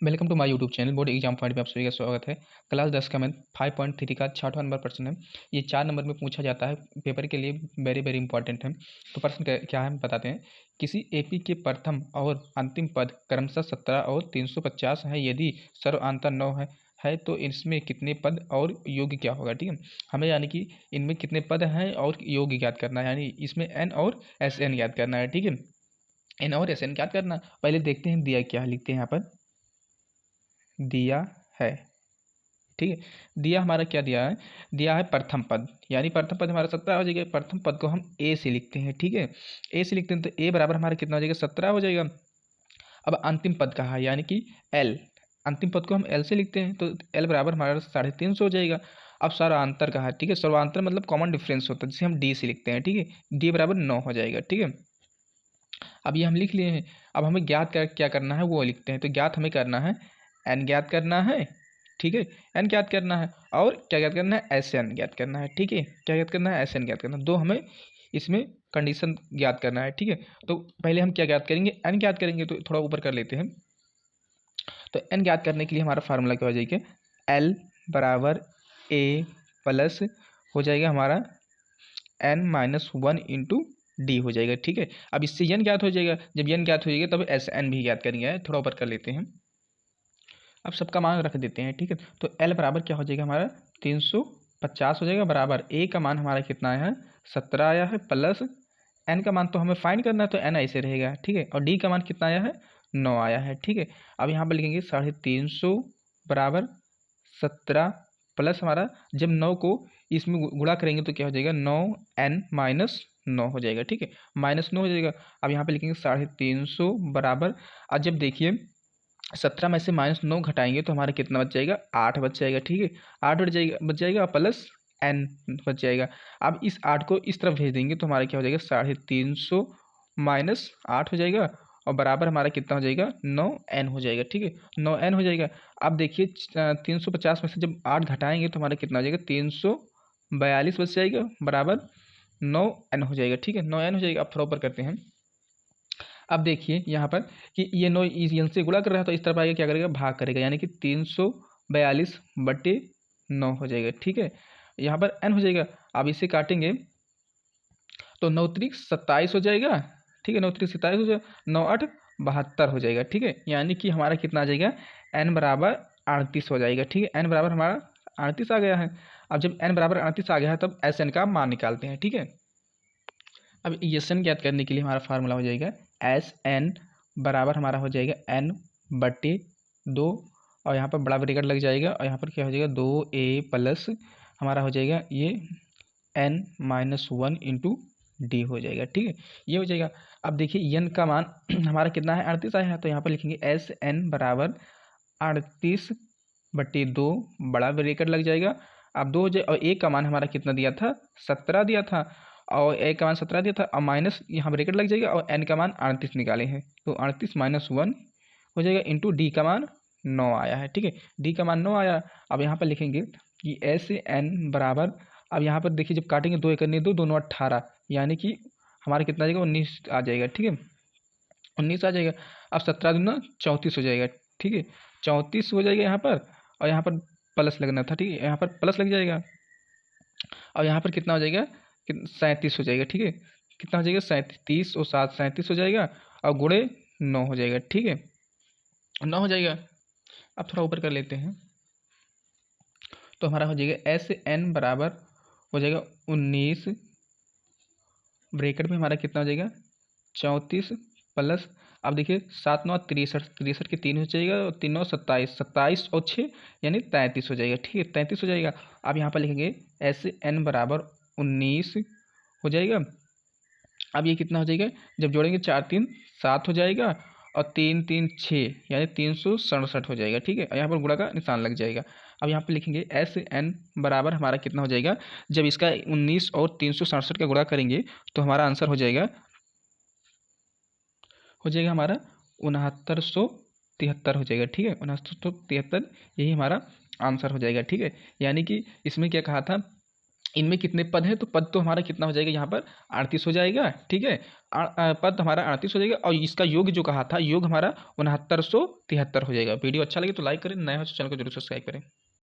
Welcome to my YouTube channel. Board exam point में आप सभी का स्वागत है। क्लास 10 का मैथ 5.3 का 6वां नंबर प्रश्न है। ये 4 नंबर में पूछा जाता है, पेपर के लिए वेरी वेरी इंपॉर्टेंट है। तो प्रश्न क्या है हम बताते हैं। किसी एपी के प्रथम और अंतिम पद क्रमशः 17 और 350 है। यदि सर्वांतर 9 है तो इसमें कितने पद और योग क्या होगा। ठीक है, हमें यानी कि इनमें कितने पद हैं और योग ज्ञात करना है, यानी इसमें एन और एस एन ज्ञात करना है। ठीक है, एन और एस एन ज्ञात करना। पहले देखते हैं दिया क्या है, लिखते हैं यहाँ पर दिया है। ठीक है, दिया हमारा क्या दिया है, दिया है प्रथम पद, यानी प्रथम पद हमारा 17 हो जाएगा। प्रथम पद को हम ए से लिखते हैं। ठीक है, ए से लिखते हैं तो ए बराबर हमारा कितना हो जाएगा, 17 हो जाएगा। अब अंतिम पद कहा है यानी कि एल, अंतिम पद को हम एल से लिखते हैं तो एल बराबर हमारा 350 हो जाएगा। अब सर्वांतर कहा है। ठीक है, सर्वांतर मतलब कॉमन डिफरेंस होता है, जिसे हम डी से लिखते हैं। ठीक है, डी बराबर 9 हो जाएगा। ठीक है, अब ये हम लिख लिए हैं। अब हमें ज्ञात क्या करना है वो लिखते हैं। तो ज्ञात हमें करना है, एन ज्ञात करना है। ठीक है, एन ज्ञात करना है और क्या ज्ञात करना है, एस एन ज्ञात करना है। ठीक है, क्या ज्ञात करना है, एस एन ज्ञात करना है। दो हमें इसमें कंडीशन ज्ञात करना है। ठीक है, तो पहले हम क्या ज्ञात करेंगे, एन ज्ञात करेंगे। तो थोड़ा ऊपर कर लेते हैं। तो एन ज्ञात करने के लिए हमारा फार्मूला क्या हो जाएगा, एल बराबर ए प्लस हो जाएगा हमारा n-1 इंटू डी हो जाएगा। ठीक है, अब इससे यन ज्ञात हो जाएगा। जब यन ज्ञात हो जाएगा तब एस एन भी ज्ञात करेंगे। थोड़ा ऊपर कर लेते हैं, अब सबका मान रख देते हैं। ठीक है, तो एल बराबर क्या हो जाएगा हमारा 350 हो जाएगा, बराबर ए का मान हमारा कितना आया है, 17 आया है, प्लस एन का मान तो हमें फाइंड करना है तो एन ऐसे रहेगा। ठीक है, और डी का मान कितना आया है, 9 आया है। ठीक है, अब यहाँ पर लिखेंगे 350 बराबर 17 प्लस हमारा, जब 9 को इसमें गुणा करेंगे तो क्या हो जाएगा, 9n-9 हो जाएगा। ठीक है, -9 हो जाएगा। अब यहाँ पे लिखेंगे 350 बराबर, और जब देखिए 17 में से -9 घटाएंगे तो हमारा कितना बच जाएगा, 8 बच जाएगा। ठीक है, 8 बच जाएगा प्लस n बच जाएगा। अब इस 8 को इस तरफ भेज देंगे तो हमारा क्या हो जाएगा, 350 -8 हो जाएगा और बराबर हमारा कितना हो जाएगा, 9n हो जाएगा। ठीक है, 9n हो जाएगा। अब देखिए 350 में से जब 8 घटाएंगे तो हमारा कितना हो जाएगा, 342 बच जाएगा, बराबर 9n हो जाएगा। ठीक है, 9n हो जाएगा। अब थोड़ा ऊपर करते हैं। अब देखिए यहाँ पर कि ये 9 इस यन से गुणा कर रहा है तो इस तरफ आएगा, क्या करेगा, भाग करेगा, यानी कि 342/9 हो जाएगा। ठीक है, यहाँ पर n हो जाएगा। अब इसे काटेंगे तो 9×3 = 27 हो जाएगा। ठीक है, 9×3 = 27 हो जाएगा, 9×8 = 72 हो जाएगा। ठीक है, यानी कि हमारा कितना आ जाएगा, n बराबर 38 हो जाएगा। ठीक है, n बराबर हमारा 38 आ गया है। अब जब n बराबर 38 आ गया है तब एस एन का मान निकालते हैं। ठीक है, अब एस एन ज्ञात करने के लिए हमारा फार्मूला हो जाएगा, एस एन बराबर हमारा हो जाएगा n/2, और यहाँ पर बड़ा ब्रैकेट लग जाएगा और यहाँ पर क्या हो जाएगा, 2a प्लस हमारा हो जाएगा ये n-1 इंटू डी हो जाएगा। ठीक है, ये हो जाएगा। अब देखिए यन का मान हमारा कितना है, 38 आया है, तो यहाँ पर लिखेंगे एस एन बराबर 38/2, बड़ा ब्रैकेट लग जाएगा। अब 2 हो जाए, और ए का मान हमारा कितना दिया था, 17 दिया था, और ए का मान 17 दिया था, और माइनस यहाँ ब्रैकेट लग जाएगा, और एन का मान 38 निकाले हैं तो 38 - 1 हो जाएगा, इंटू डी का मान 9 आया है। ठीक है, डी का मान 9 आया। अब यहाँ पर लिखेंगे कि एस एन बराबर, अब यहाँ पर देखिए जब काटेंगे 2 एकड़ 2 2 18, यानी कि हमारा कितना आ जाएगा, 19 आ जाएगा। ठीक है, 19 आ जाएगा। अब 17 दूना 34 हो जाएगा। ठीक है, 34 हो जाएगा यहाँ पर, और यहाँ पर प्लस लगना था। ठीक है, यहाँ पर प्लस लग जाएगा, और यहाँ पर कितना हो जाएगा, 37 हो जाएगा। ठीक है, कितना हो जाएगा, 37 और 7 37 हो जाएगा, और गुणे 9 हो जाएगा। ठीक है, 9 हो जाएगा। अब थोड़ा ऊपर कर लेते हैं तो हमारा हो जाएगा एस एन बराबर हो जाएगा 19, ब्रैकेट में हमारा कितना हो जाएगा, 34 प्लस, अब देखिए 7 9 63, 63 के 3 हो जाएगा, और 3 9 27, 27 और 6 यानी 33 हो जाएगा। ठीक है, 33 हो जाएगा। अब यहाँ पर लिखेंगे एस एन बराबर 19 हो जाएगा। अब ये कितना हो जाएगा, जब जोड़ेंगे 4 3 7 हो जाएगा, और 3 3 6 यानी 367 हो जाएगा। ठीक है, और यहाँ पर गुणा का निशान लग जाएगा। अब यहाँ पर लिखेंगे एस एन बराबर हमारा कितना हो जाएगा, जब इसका 19 और 367 का गुणा करेंगे तो हमारा आंसर हो जाएगा हमारा 6973 हो जाएगा। ठीक है, 6973 यही हमारा आंसर हो जाएगा। ठीक है, यानी कि इसमें क्या कहा था, इनमें कितने पद हैं, तो पद तो हमारा कितना हो जाएगा यहाँ पर 38 हो जाएगा। ठीक है, पद हमारा 38 हो जाएगा और इसका योग जो कहा था, योग हमारा 6973 हो जाएगा। वीडियो अच्छा लगे तो लाइक करें, नए हो तो चैनल को जरूर सब्सक्राइब करें।